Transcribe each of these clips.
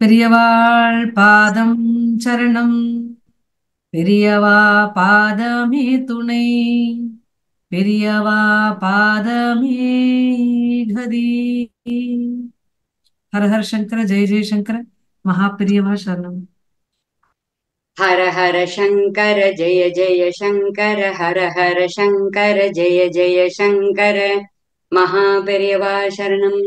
பெரியவாள் பாதம் சரணம். பெரியவா பாதமே துணை. பெரியவா பாதமே கதி. ஹர ஹர சங்கர, ஜெய ஜெய சங்கர. மகா பெரியவா சரணம். हर हर शंकर जय जय शंकर हर हर शंकर जय जय शंकर மகாபெரியவா சரணம்.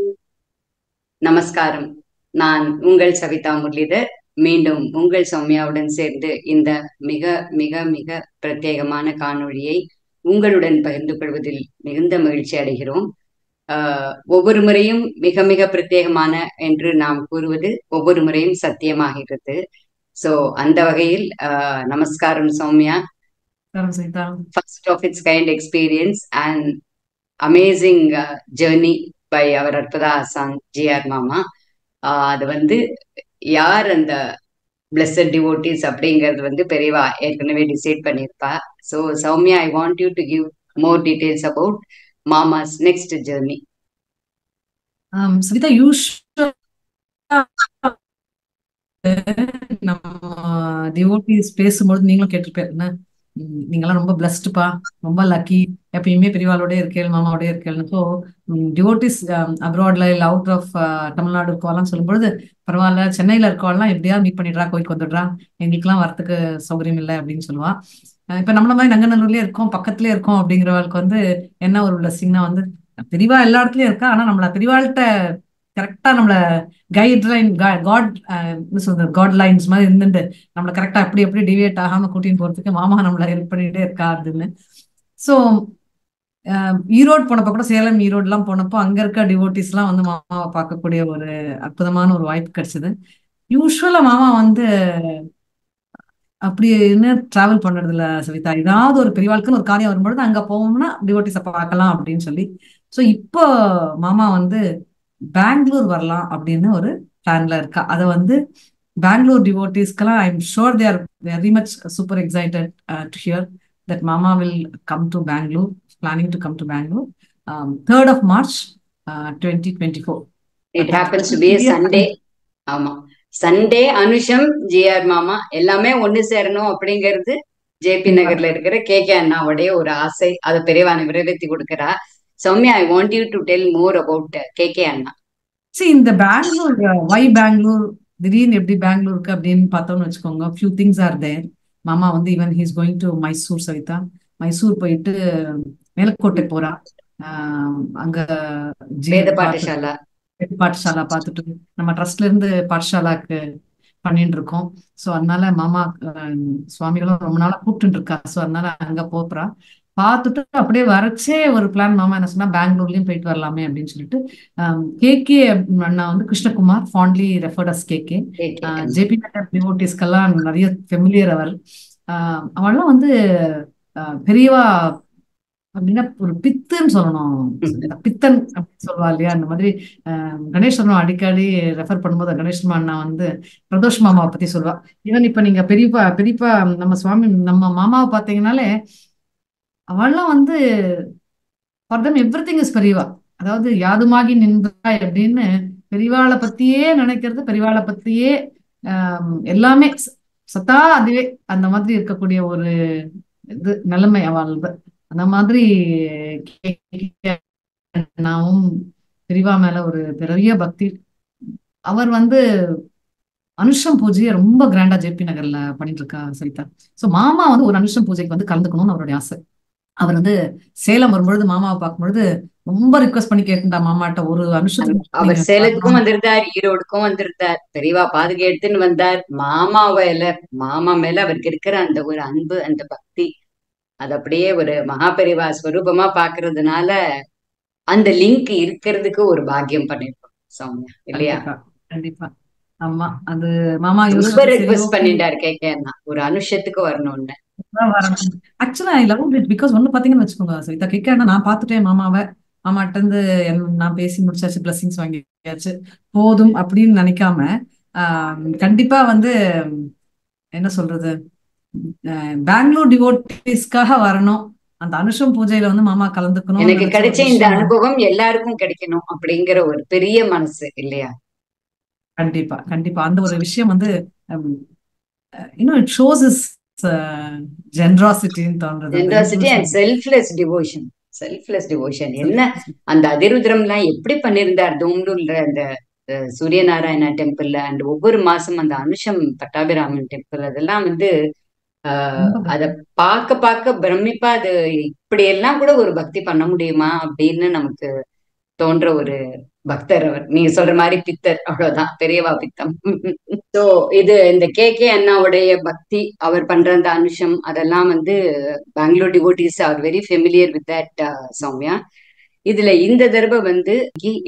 நமஸ்காரம். நான் உங்கள் சவிதா முரளிதர். மீண்டும் உங்கள் சௌமியாவுடன் சேர்ந்து இந்த மிக மிக மிக பிரத்யேகமான காணொளியை உங்களுடன் பகிர்ந்து கொள்வதில் மிகுந்த மகிழ்ச்சி அடைகிறோம். ஒவ்வொரு முறையும் மிக மிக பிரத்யேகமான என்று நாம் கூறுவது ஒவ்வொரு முறையும் சத்தியமாகிறது. சோ அந்த வகையில் நமஸ்காரம் சௌமியா. சரணம் Sita. First of its kind experience and amazing journey by our Arputha ஆசான் ஜிஆர் மாமா. அது வந்து யார் அந்த பிளஸட் டிவோட்டிஸ் அப்படிங்கிறது வந்து பெரியவா ஏற்கனவே டிசைட் பண்ணியிருப்பா. So Sowmya, I want you to give more details about Mama's next journey. Savitha, usually நம்ம டிவோட்டிஸ் பேசும்போது நீங்களும் கேட்டிருப்பேன், நீங்கெல்லாம் ரொம்ப பிளஸ்டுப்பா, ரொம்ப லக்கி, எப்பயுமே பெரியவாளோட இருக்கேள், மாமாவோட இருக்கேள்னு. ஸோ டிவோட்டிஸ் அப்ராட்ல இல்லை அவுட் ஆஃப் தமிழ்நாடு இருக்கவாலாம் சொல்லும்பொழுது, பரவாயில்ல, சென்னையில இருக்கவாலாம் எப்படியாவது மீட் பண்ணிடுறா, கோயிலுக்கு வந்துடுறா, எங்களுக்குலாம் வரத்துக்கு சௌகரியம் இல்லை அப்படின்னு சொல்லுவா. இப்ப நம்மள மாதிரி நங்கநல்லூர்லயே இருக்கோம், பக்கத்துலயே இருக்கோம் அப்படிங்கிறவளுக்கு வந்து என்ன ஒரு பிளஸ்ஸிங்னா வந்து பெரியவா எல்லா இடத்துலயும் இருக்கா, ஆனா நம்மள பெரியவாள்கிட்ட கரெக்டா நம்மள கைட்லைன், காட் லைன்ஸ் மாதிரி இருந்துட்டு நம்மள கரெக்டா எப்படி எப்படி டிவியேட் ஆகாம கூட்டின்னு போறதுக்கு மாமா நம்மள ஹெல்ப் பண்ணிட்டே இருக்கா அப்படின்னு. ஸோ ஈரோடு போனப்ப கூட, சேலம் ஈரோடு எல்லாம் போனப்போ அங்க இருக்க டிவோட்டிஸ் எல்லாம் வந்து மாமாவை பார்க்கக்கூடிய ஒரு அற்புதமான ஒரு வாய்ப்பு கிடைச்சது. யூஸ்வலா மாமா வந்து அப்படி என்ன டிராவல் பண்றது இல்ல சவிதா. ஏதாவது ஒரு பெரியவாளுக்குன்னு ஒரு காரியம் வரும்பொழுது அங்க போவோம்னா டிவோட்டிஸை பார்க்கலாம் அப்படின்னு சொல்லி. ஸோ இப்போ மாமா வந்து பெங்களூர் வரலாம் அப்படின்னு ஒரு பிளான்ல இருக்கா. அதை வந்து பெங்களூர் டிவோட்டிஸ்க்கெல்லாம் I am sure they are very much super excited to hear that Mama will come to Bangalore, planning to come to Bangalore 3rd of March 2024. It happens to be Sunday. ஆமா, சண்டே அனுஷம் ஜிஆர் மாமா எல்லாமே ஒண்ணு சேரணும் அப்படிங்கிறது ஜேபி நகர்ல இருக்கிற கே அண்ணாவுடைய ஒரு ஆசை. அதை பெரியவா நிறைவேற்றி கொடுக்கிறா. Sowmya, I want you to tell more about K Anna. சரி, இந்த பெங்களூர், வை பெங்களூர், திடீர்னு எப்படி பெங்களூருக்கு அப்படின்னு பார்த்தோம்னு வச்சுக்கோங்க, ஃபியூ திங்ஸ் ஆர் தேர். மாமா வந்து even he's going to Mysore Savitha. Mysore போயிட்டு மேலக்கோட்டை போறா. அங்க வேத பாఠశాலா பாఠశాலா பார்த்துட்டு நம்ம ட்ரஸ்ட்ல இருந்து பாఠశాலாக்கு பண்ணிட்டு இருக்கோம். ஸோ அதனால மாமா சுவாமிகளும் ரொம்ப நாளா கூப்பிட்டு இருக்கா. ஸோ அதனால அங்க போறா. பார்த்துட்டு அப்படியே வரச்சே ஒரு பிளான், மாமா என்ன சொன்னா பெங்களூர்லயும் போயிட்டு வரலாமே அப்படின்னு சொல்லிட்டு கே அண்ணா வந்து Krishnakumar, fondly referred as K JP Nagar டிவோட்டிஸ்க்கெல்லாம் நிறைய ஃபெமிலியர் அவர். அவள்லாம் வந்து பெரியவா அப்படின்னா ஒரு பித்துன்னு சொல்லணும், பித்தன் அப்படின்னு சொல்லுவா இல்லையா. அந்த மாதிரி கணேஸ்வரன் அடிக்கடி ரெஃபர் பண்ணும்போது கணேஸ்வரன் அண்ணா வந்து பிரதோஷ் மாமாவை பத்தி சொல்லுவா. ஈவன் இப்ப நீங்க பெரியப்பா பெரியப்பா நம்ம சுவாமி நம்ம மாமாவை பார்த்தீங்கன்னாலே அவள்லாம் வந்து ஃபார் தம் எவ்ரிதிங் இஸ் பெரியவா. அதாவது யாதுமாகி நின்றாய் அப்படின்னு பெரியவாளை பத்தியே நினைக்கிறது, பெரியவாளை பத்தியே எல்லாமே சத்தா அதுவே அந்த மாதிரி இருக்கக்கூடிய ஒரு இது நிலைமை அவள். அந்த மாதிரி நாமும் பெரியவா மேல ஒரு பெரிய பக்தி. அவர் வந்து அனுஷம் பூஜையை ரொம்ப கிராண்டா ஜேபி நகர்ல பண்ணிட்டு இருக்கா சரிதா. சோ மாமா வந்து ஒரு அனுஷம் பூஜைக்கு வந்து கலந்துக்கணும்னு அவருடைய ஆசை. அவர் வந்து சேலம் வரும்பொழுது மாமாவை பார்க்கும்பொழுது ரொம்ப ரிக்வஸ்ட் பண்ணி கேட்டுட்டா மாமாட்ட, ஒரு அனுஷத்துக்கு அவர் சேலத்துக்கும் வந்திருந்தார், ஈரோடுக்கும் வந்திருந்தார், பெரியவா பாதுகை எடுத்துன்னு வந்தார். மாமா மேல அவருக்கு இருக்கிற அந்த ஒரு அன்பு, அந்த பக்தி, அது அப்படியே ஒரு மகாபெரிவா ஸ்வரூபமா பாக்குறதுனால அந்த லிங்க் இருக்கிறதுக்கு ஒரு பாக்கியம் பண்ணிருக்கோம் சௌமியா, இல்லையா? கண்டிப்பா. ஆமா, அது மாமா ரொம்ப ரெக்வெஸ்ட் பண்ணிட்டாரு கே அண்ணா ஒரு அனுஷத்துக்கு வரணும்னு. ஆக்சுவலா ஐ லவ் இட் பிகாஸ் ஒண்ணு பாத்தீங்கன்னு வச்சுக்கோங்க சவிதா, கே அண்ணா நான் பாத்துட்டேன் மாமாவை, மாமாட்ட இருந்து நான் பேசி முடிச்சாச்சு, பிளஸிங்ஸ் வாங்கியாச்சு, போதும் அப்படின்னு நினைக்காம கண்டிப்பா வந்து என்ன சொல்றது, பெங்களூர் டிவோட்டிஸ்க்காக வரணும், அந்த அனுஷம் பூஜையில வந்து மாமா கலந்துக்கணும். எனக்கு கிடைச்ச இந்த அனுபவம் எல்லாருக்கும் கிடைக்கணும் அப்படிங்கிற ஒரு பெரிய மனசு, இல்லையா? கண்டிப்பா கண்டிப்பா அந்த ஒரு விஷயம் வந்து இன்னும் இட் ஷோஸ் இஸ் ஜென்ராசிட்டின்னு தோன்றது அந்த generosity and intuition. Selfless devotion. Selfless devotion என்ன அந்த அதிருத்ரம்லாம் எப்படி பண்ணியிருந்தார் தோம்லூர்ல அந்த சூரியநாராயணா டெம்பிள்ல அண்ட் ஒவ்வொரு மாசம் அந்த அனுஷம் பட்டாபிராமன் டெம்பிள் அதெல்லாம் வந்து அத பார்க்க பார்க்க பிரமிப்பா அது இப்படி எல்லாம் கூட ஒரு பக்தி பண்ண முடியுமா அப்படின்னு நமக்கு தோன்ற ஒரு பக்தர் அவர். நீங்க சொல்ற மாதிரி பித்தர், அவ்வளவுதான், பெரியவா பித்தம். சோ இது இந்த கே அண்ணாவுடைய பக்தி, அவர் பண்ற அந்த அனுஷம் அதெல்லாம் வந்து Bangalore devotees are very familiar with that Soumya. இதுல இந்த தடவை வந்து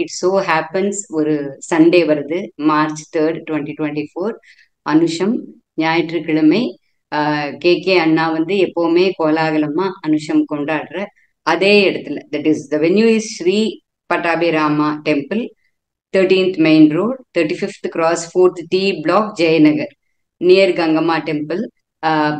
இட் சோ ஹேப்பன்ஸ் ஒரு சண்டே வருது, March 3rd 2024, அனுஷம் ஞாயிற்றுக்கிழமை. கே அண்ணா வந்து எப்பவுமே கோலாகலமா அனுஷம் கொண்டாடுற அதே இடத்துல, that is the venue is Sri Pattabhirama temple, 13th main road, 35th cross, 4th T block, Jayanagar, near Gangamma temple,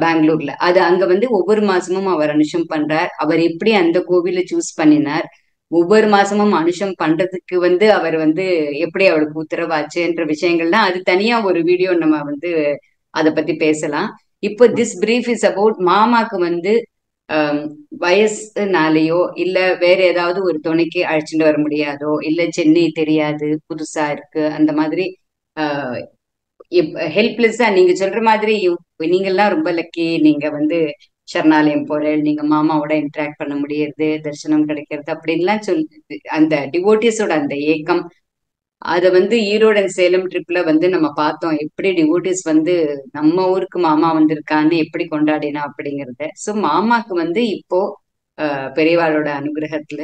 பெங்களூர்ல. அது அங்க வந்து ஒவ்வொரு மாசமும் அவர் அனுஷம் பண்றார். அவர் எப்படி அந்த கோவில சூஸ் பண்ணினார், ஒவ்வொரு மாசமும் அனுஷம் பண்றதுக்கு வந்து அவர் வந்து எப்படி அவளுக்கு உத்தரவாச்சுன்ற விஷயங்கள்லாம் அது தனியா ஒரு வீடியோ நம்ம வந்து அதை பத்தி பேசலாம். இப்போ திஸ் பிரீஃப் இஸ் அபவுட் மாமாக்கு வந்து வயசுனாலேயோ இல்ல வேற ஏதாவது ஒரு துணைக்கு அழைச்சிட்டு வர முடியாதோ, இல்ல சென்னை தெரியாது புதுசா இருக்கு அந்த மாதிரி ஹெல்ப்லெஸ்ஸா, நீங்க சொல்ற மாதிரி நீங்கெல்லாம் ரொம்ப லக்கி, நீங்க வந்து சரணாலயம் போறேன், நீங்க மாமாவோட இன்டராக்ட் பண்ண முடியறது, தரிசனம் கிடைக்கிறது அப்படின்லாம் அந்த டிவோட்டிஸோட அந்த ஏக்கம் அதை வந்து ஈரோடு அண்ட் சேலம் ட்ரிப்ல வந்து நம்ம பார்த்தோம். எப்படி டிவோட்டிஸ் வந்து நம்ம ஊருக்கு மாமா வந்திருக்கான்னு எப்படி கொண்டாடினா அப்படிங்கிறத. ஸோ மாமாக்கு வந்து இப்போ பெரியவாளோட அனுகிரகத்துல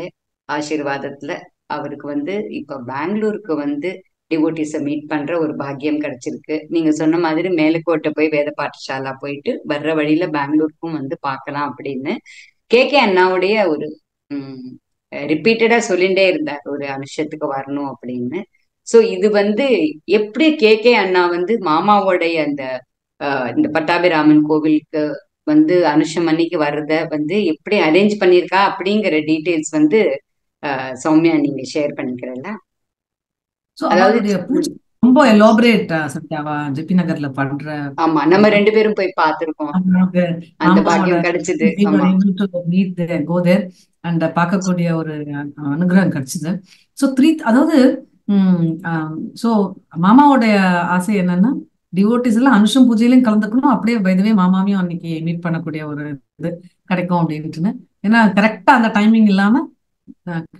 ஆசீர்வாதத்துல அவருக்கு வந்து இப்போ பெங்களூருக்கு வந்து டிவோட்டிஸை மீட் பண்ற ஒரு பாக்கியம் கிடைச்சிருக்கு. நீங்க சொன்ன மாதிரி மேலக்கோட்டை போய் வேத பாఠశాலா போயிட்டு வர்ற வழியில பெங்களூருக்கும் வந்து பார்க்கலாம் அப்படின்னு கே அண்ணாவுடைய ஒரு ரிப்பீட்டடா சொல்லிட்டே இருந்தார், ஒரு அனுஷத்துக்கு வரணும் அப்படின்னு. சோ இது வந்து எப்படி கே அண்ணா வந்து மாமாவோடைய அந்த இந்த பட்டாபிராமன் கோவிலுக்கு வந்து அனுஷம் அன்னைக்கு வர்றத வந்து எப்படி அரேஞ்ச் பண்ணிருக்கா அப்படிங்கிற டீட்டெயில்ஸ் வந்து சௌமியா நீங்க ஷேர் பண்ணிக்கிறல்ல. அதாவது பூஜை ரொம்ப எலாபரேட் சத்யாவா ஜெபி நகர்ல பண்ற. ஆமா, நம்ம 2 பேரும் போய் பார்த்திருக்கோம், அந்த பாக்கியம் கிடைச்சது. அண்ட் பார்க்கக்கூடிய ஒரு அனுகிரகம் கிடைச்சது. ஸோ அதாவது ஸோ மாமாவோடைய ஆசை என்னன்னா டிவோட்டிஸ் எல்லாம் அனுஷம் பூஜையிலையும் கலந்துக்கணும், அப்படியே வைதவே மாமாவையும் அன்னைக்கு மீட் பண்ணக்கூடிய ஒரு இது கிடைக்கும் அப்படின்ட்டுன்னு. ஏன்னா கரெக்டா அந்த டைமிங் இல்லாம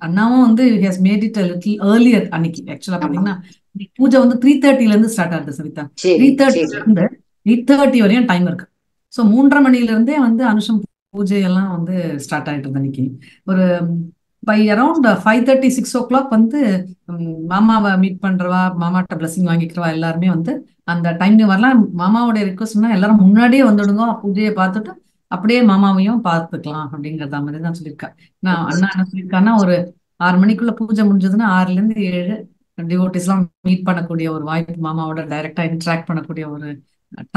அண்ணாவும் வந்து has made it little earlier. அன்னைக்கு ஆக்சுவலா பாத்தீங்கன்னா பூஜை வந்து 3:30 இருந்து ஸ்டார்ட் ஆகுது சவிதா. 3:30 இருந்து 8:30 வரையும் டைம் இருக்கு. ஸோ 3:30 மணில இருந்தே வந்து அனுஷம் பூஜை எல்லாம் வந்து ஸ்டார்ட் ஆயிட்டு இருந்தது அன்னைக்கு. ஒரு பை அரௌண்ட் 5:30 6 o'clock வந்து மாமாவை மீட் பண்றவா, மாமாட்ட பிளஸிங் வாங்கிக்கிறவா எல்லாருமே வந்து அந்த டைம்ல வரலாம். மாமாவோடைய ரிக்வஸ்ட்னா எல்லாரும் முன்னாடியே வந்துடுங்க, பூஜையை பார்த்துட்டு அப்படியே மாமாவையும் பார்த்துக்கலாம் அப்படிங்கறத மாதிரி தான் சொல்லியிருக்கா. நான் அண்ணா என்ன சொல்லியிருக்கான்னா, ஒரு 6 மணிக்குள்ள பூஜை முடிஞ்சதுன்னா 6ல இருந்து 7 டிவோட்டிஸ் எல்லாம் மீட் பண்ணக்கூடிய ஒரு வாய்ப்பு, மாமாவோட டைரக்டா இன்டராக்ட் பண்ணக்கூடிய ஒரு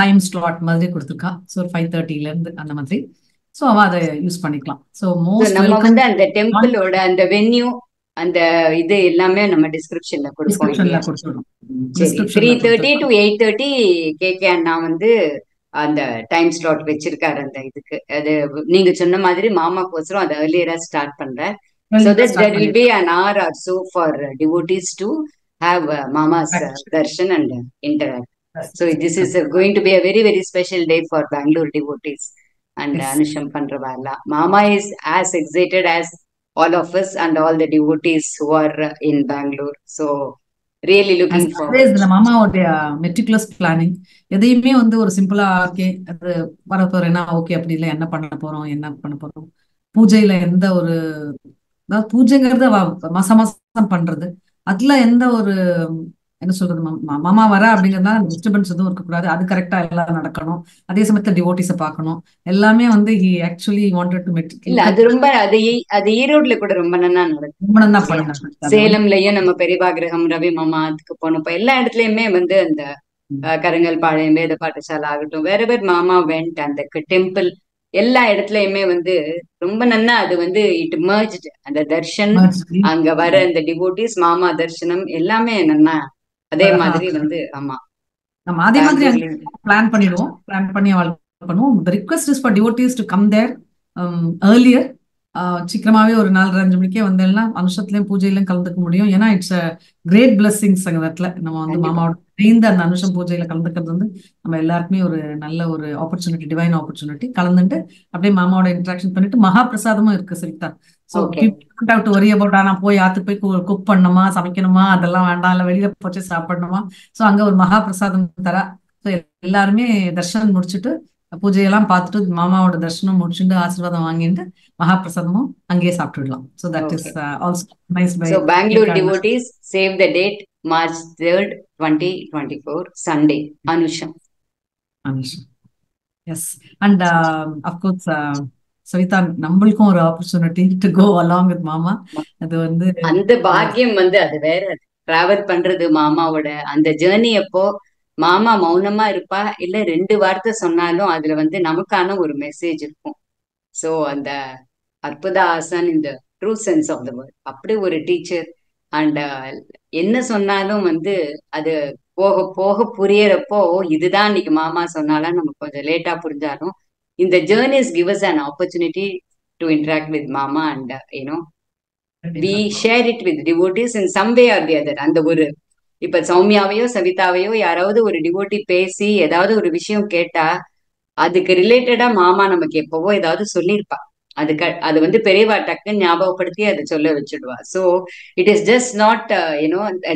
டைம் ஸ்லாட் மாதிரி கொடுத்துருக்கா. ஸோ 5:30ல இருந்து அந்த மாதிரி. ஸோ அவ அதை யூஸ் பண்ணிக்கலாம். ஸோ மோஸ்ட் நம்ம வந்து அந்த டெம்பிளோட அந்த வென்யூ அந்த இது எல்லாமே நம்ம டிஸ்கிரிப்ஷன்ல கொடுப்போம். சரி, 3:30 to 8:30 கே அண்ணா வந்து அந்த டைம் ஸ்லாட் வச்சிருக்காரு அந்த இதுக்கு. அது நீங்க சொன்ன மாதிரி மாமாக்கோசரம் அதை ஏர்லியரா ஸ்டார்ட் பண்றார். So that there will be an hour or so for devotees to have Mama's darshan and interact. So this is going to be a very very special day for Bangalore devotees and Anusham Pandravala. Mama is as excited as all of us and all the devotees who are in Bangalore. So really looking forward. மாமாவுடைய meticulous planning எதையுமே வந்து ஒரு சிம்பிளா okay அது வரப்போறேன்னா okay, அப்படி இல்லை என்ன பண்ண போறோம் பூஜையில எந்த ஒரு, அதாவது பூஜைங்கிறத மாசம் மாசம் பண்றது, அதுல எந்த ஒரு என்ன சொல்றது மாமா வர அப்படிங்கறதுனால டிஸ்டர்பன்ஸ் எதுவும் இருக்கக்கூடாது, அது கரெக்டா எல்லாம் நடக்கணும். அதே சமயத்துல டிவோட்டிஸ பார்க்கணும், எல்லாமே வந்து he actually wanted to meet. இல்ல அது ரொம்ப அது ஈரோடுல கூட ரொம்ப நல்லா நடக்கும். சேலம்லயும் நம்ம பெரியபாகிரகம் ரவி மாமா அதுக்கு போனப்ப எல்லா இடத்துலயுமே வந்து அந்த கருங்கல் பாளையம் வேத பாఠశాலா ஆகட்டும், வேறவர் மாமா வெண்ட் அந்த டெம்பிள் எல்லா இடத்துலயுமே வந்து ரொம்ப நன்னா அது வந்து இட் மர்ஜ்ட் அந்த தர்ஷன், அங்க வர அந்த டிவோட்டிஸ் மாமா தர்ஷனம் எல்லாமே நன்னா அதே அழகா மாதிரி வந்து ஆமா நம்ம அதே மாதிரி அங்க பெங்களூர்ல பிளான் பண்ணிடுவோம். பிளான் பண்ணி அவள் பண்ணுவோம். The request is for devotees to come there earlier. சீக்கிரமாவே ஒரு 4:30 மணிக்கே வந்தேன்னா அனுஷத்துலயும் பூஜையிலும் கலந்துக்க முடியும். ஏன்னா இட்ஸ் அ கிரேட் பிளெஸிங்ஸ் அங்க இடத்துல நம்ம வந்து கண்டிப்பா. மாமாவோட இணைந்து அந்த அனுஷம் பூஜையில கலந்துக்கிறது வந்து நம்ம எல்லாருக்குமே ஒரு நல்ல ஒரு ஆப்பர்ச்சுனிட்டி, டிவைன் ஆப்பர்ச்சுனிட்டி. கலந்துட்டு அப்படியே மாமாவோட இன்ட்ராக்ஷன் பண்ணிட்டு மகா பிரசாதமும் இருக்கு Saritha. So okay people have to worry about நான் போய் ஆத்துக்கு போய் குக் பண்ணணுமா, சமைக்கணுமா, அதெல்லாம் வேண்டாம், இல்லை வெளியில போச்சு சாப்பிடணுமா. ஸோ அங்க ஒரு மகா பிரசாதம் தரா. ஸோ எல்லாருமே தர்ஷனம் முடிச்சுட்டு பூஜையெல்லாம் பார்த்துட்டு மாமாவோட தர்ஷனம் முடிச்சுட்டு ஆசீர்வாதம் வாங்கிட்டு மகாபிரசாதமும் அங்கேயே சாப்பிட்டுடலாம். So that is okay. Also nice bye So Bangalore KK. devotees, save the date, March 3rd, 2024, Sunday, Anusham. Yes and of course Savitha, நம்மளுக்கும் ஒரு opportunity to go along with Mama. அது வந்து அந்த பாக்கியம் வந்து அது வேற. டிராவல் பண்றது மாமாவோட அந்த ஜேர்னி அப்போ மாமா மௌனமா இருப்பா, இல்ல 2 வார்த்தை சொன்னாலும் அதுல வந்து நமக்கான ஒரு மெசேஜ் இருக்கும். சோ அந்த அற்புத ஆசான் இந்த true sense of the word அப்படி ஒரு டீச்சர். அண்ட் என்ன சொன்னாலும் வந்து அது போக போக புரியறப்போ இதுதான் இன்னைக்கு மாமா சொன்னாலும் நமக்கு கொஞ்சம் லேட்டா புரிஞ்சாலும் இந்த journeys give us an opportunity to interact with mama and we share it with devotees in some way or the other. அந்த ஒரு இப்ப சௌமியாவையோ சவிதாவையோ யாராவது ஒரு டிவோட்டி பேசி ஏதாவது ஒரு விஷயம் கேட்டா அதுக்கு ரிலேட்டடா மாமா நமக்கு எப்பவோ ஏதாவது சொல்லியிருப்பா. அது வந்து பெரியவா டக்குன்னு ஞாபகப்படுத்தி அதை சொல்ல வச்சுடுவா. So it is just not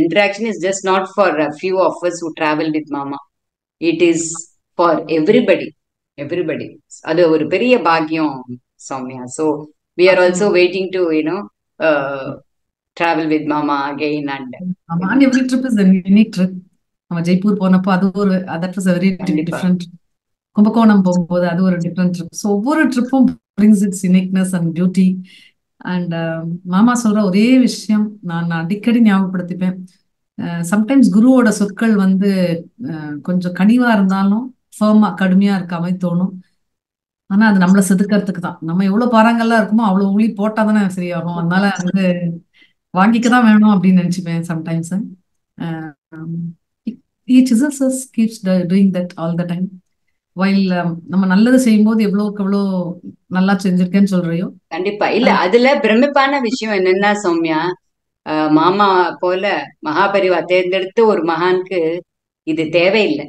interaction is just not for few of us who travel with Mama. It is for everybody. அது ஒரு பெரிய பாக்கியம் Sowmya. So we are also waiting to travel with mama again and every trip is a unique trip. நம்ம ஜெய்ப்பூர் போனப்போ அது ஒரு that was a very different. Kumbakonam போகும்போது அது ஒரு டிஃப்ரெண்ட் ட்ரிப். ஸோ ஒவ்வொரு ட்ரிப்பும் brings its uniqueness and beauty. And மாமா சொல்ற ஒரே விஷயம் நான் அடிக்கடி ஞாபகப்படுத்திப்பேன். சம்டைம்ஸ் குருவோட சொற்கள் வந்து கொஞ்சம் கனிவா இருந்தாலும் ஃபர்மா கடுமையா இருக்க மாதிரி தோணும். ஆனா அது நம்மளை செதுக்கிறதுக்கு தான். நம்ம எவ்வளவு பாறாங்கல்லாம் இருக்குமோ அவ்வளவு உளி போட்டா தானே சரியாகும். அதனால வந்து வாங்கிக்கதான் வேணும் அப்படின்னு நினைச்சுப்பேன் sometimes. keeps doing that all the time. while நம்ம நல்லது செய்யும் போது எவ்வளவுக்கு எவ்வளோ நல்லா செஞ்சிருக்கேன்னு சொல்றியோ. கண்டிப்பா இல்ல அதுல பிரமிப்பான விஷயம் என்னன்னா சௌமியா, மாமா போல மகாபரிவா தேர்ந்தெடுத்து ஒரு மகானுக்கு இது தேவையில்லை.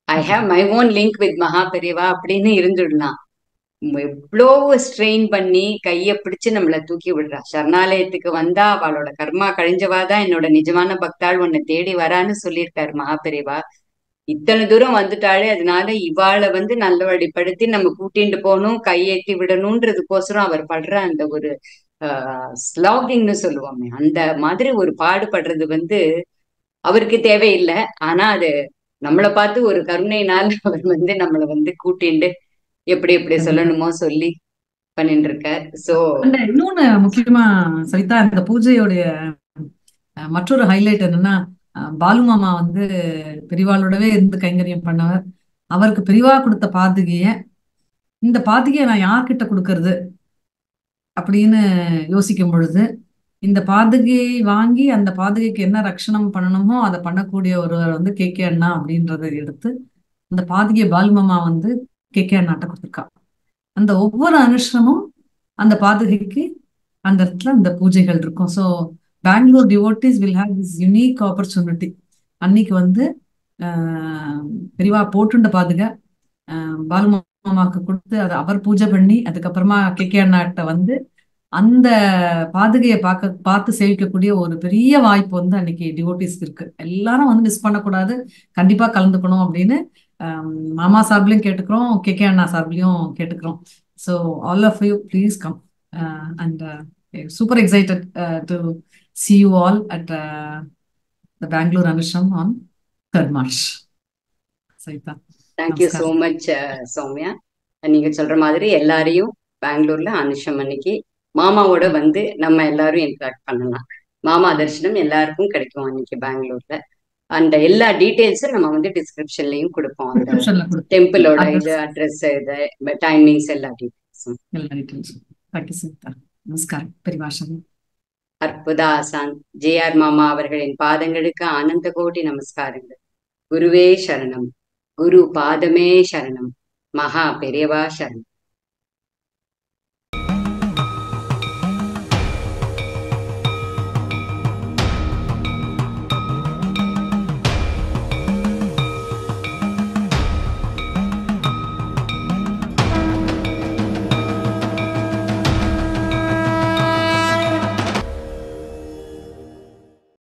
I have my own link with Mahaperiva அப்படின்னு இருந்துடலாம். எவ்வளவு ஸ்ட்ரெயின் பண்ணி கைய பிடிச்சு நம்மளை தூக்கி விடுறா. சரணாலயத்துக்கு வந்தா அவளோட கர்மா கழிஞ்சவாதான் என்னோட நிஜமான பக்தாள் உன்னை தேடி வரான்னு சொல்லியிருக்காரு மகாபரிவா. இத்தனை தூரம் வந்துட்டாலே அதனால இவாளை வந்து நல்லவழிப்படுத்தி நம்ம கூட்டிட்டு போகணும், கையேற்றி விடணும்ன்றதுக்கோசரம் அவர் படுற அந்த ஒரு ஸ்லாகிங்னு சொல்லுவோமே அந்த மாதிரி ஒரு பாடுபடுறது வந்து அவருக்கு தேவையில்லை. ஆனா அது நம்மளை பார்த்து ஒரு கருணையினால் அவர் வந்து நம்மளை வந்து கூட்டிண்டு எப்படி எப்படி சொல்லணுமோ சொல்லி பண்ணிட்டு இருக்கார். சோ இன்னொன்னு முக்கியமா சவிதா, இந்த பூஜையோடைய மற்றொரு ஹைலைட் என்னன்னா, பாலு மாமா வந்து பெரிவாளோடவே இருந்து கைங்கரியம் பண்ணவர். அவருக்கு பெரிவா கொடுத்த பாதுகைய, இந்த பாதுகையை நான் யார்கிட்ட கொடுக்கறது அப்படின்னு யோசிக்கும் பொழுது இந்த பாதுகையை வாங்கி அந்த பாதுகைக்கு என்ன ரட்சணம் பண்ணணுமோ அதை பண்ணக்கூடிய ஒருவர் வந்து கேகே அண்ணா அப்படின்றத எடுத்து அந்த பாதுகையை பாலு மாமா வந்து கேகே அண்ணாட்ட கொடுத்துருக்கா. அந்த ஒவ்வொரு அனுஷ்டமும் அந்த பாதுகைக்கு அந்த இடத்துல அந்த பூஜைகள் இருக்கும். So Bangalore devotees will have this unique opportunity. அன்னைக்கு வந்து பெரிவா போட்டுண்ட பாதுகை பாலு மாமாவுக்கு கொடுத்து அதை அவர் பூஜை பண்ணி அதுக்கப்புறமா கேகே அண்ணாட்ட வந்து அந்த பாதுகையை பார்த்து சேவிக்கக்கூடிய ஒரு பெரிய வாய்ப்பு வந்து அன்னைக்கு டிவோட்டிஸ்க்கு இருக்கு. எல்லாரும் வந்து மிஸ் பண்ணக்கூடாது, கண்டிப்பா கலந்துக்கணும் அப்படின்னு மாமா சார்பிலையும் கேட்டுக்கிறோம், கேகே அண்ணா சார்பிலையும் கேட்டுக்கிறோம். So all of you please come and super excited to see you all at the Bangalore Anusham on 3rd March. Saita. Thank you so much Soumya. நீங்க சொல்ற மாதிரி எல்லாரையும் பெங்களூர்ல அனுஷம் அன்னைக்கு மாமாவோட வந்து நம்ம எல்லாரும் இன்ட்ராக்ட் பண்ணலாம். மாமா தரிசனம் எல்லாருக்கும் கிடைக்கும் அன்னைக்கு பெங்களூர்ல. அந்த எல்லா டீட்டெயில்ஸும் நம்ம வந்து டிஸ்கிரிப்ஷன்லயும் கொடுப்போம். அந்த டெம்பிளோட இது அட்ரஸ் இது டைமிங்ஸ் எல்லா டீட்டெயில்ஸும். Thank you, Saita. Namaskar. Perivashan. அற்புதாசான் ஜே.ஆர். மாமா அவர்களின் பாதங்களுக்கு ஆனந்த கோடி நமஸ்காரங்கள். குருவே சரணம், குரு பாதமே சரணம், மகா பெரியவா சரணம்.